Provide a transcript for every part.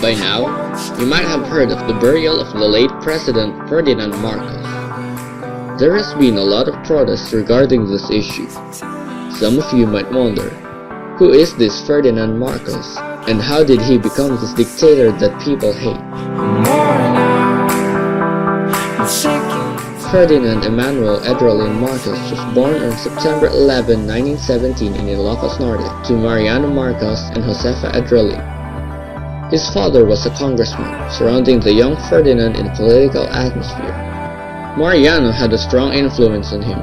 By now, you might have heard of the burial of the late President Ferdinand Marcos. There has been a lot of protests regarding this issue. Some of you might wonder, who is this Ferdinand Marcos, and how did he become this dictator that people hate? Ferdinand Emmanuel Adrian Marcos was born on September 11, 1917 in Ilocos Norte to Mariano Marcos and Josefa Adrian. His father was a congressman, surrounding the young Ferdinand in a political atmosphere. Mariano had a strong influence on him,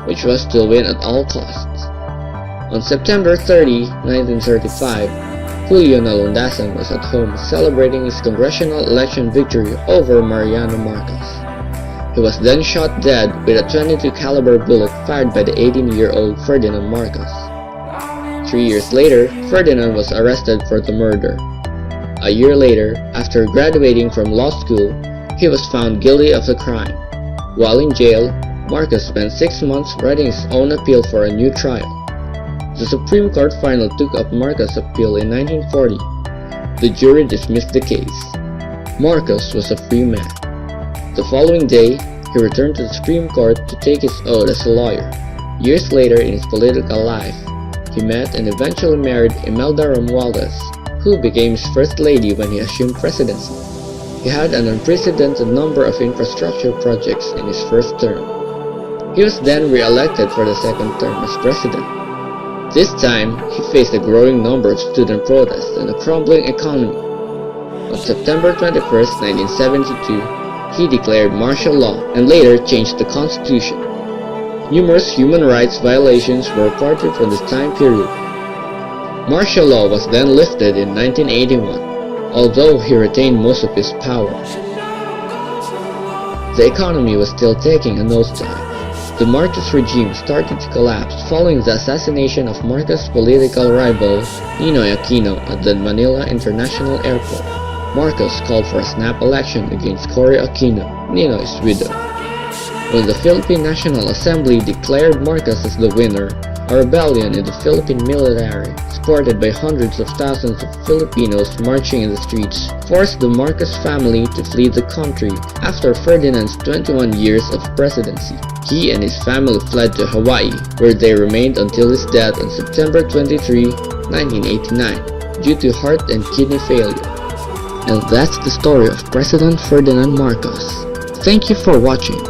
which was to win at all costs. On September 30, 1935, Julio Nalundasan was at home celebrating his congressional election victory over Mariano Marcos. He was then shot dead with a .22 caliber bullet fired by the 18-year-old Ferdinand Marcos. 3 years later, Ferdinand was arrested for the murder. A year later, after graduating from law school, he was found guilty of the crime. While in jail, Marcos spent 6 months writing his own appeal for a new trial. The Supreme Court finally took up Marcos' appeal in 1940. The jury dismissed the case. Marcos was a free man. The following day, he returned to the Supreme Court to take his oath as a lawyer. Years later in his political life, he met and eventually married Imelda Romualdez, who became his first lady when he assumed presidency. He had an unprecedented number of infrastructure projects in his first term. He was then re-elected for the second term as president. This time, he faced a growing number of student protests and a crumbling economy. On September 21, 1972, he declared martial law and later changed the constitution. Numerous human rights violations were reported from this time period. Martial law was then lifted in 1981, although he retained most of his power. The economy was still taking a nosedive. The Marcos regime started to collapse following the assassination of Marcos' political rival Ninoy Aquino at the Manila International Airport. Marcos called for a snap election against Cory Aquino, Ninoy's widow. When the Philippine National Assembly declared Marcos as the winner, a rebellion in the Philippine military, supported by hundreds of thousands of Filipinos marching in the streets, forced the Marcos family to flee the country after Ferdinand's 21 years of presidency. He and his family fled to Hawaii, where they remained until his death on September 23, 1989, due to heart and kidney failure. And that's the story of President Ferdinand Marcos. Thank you for watching.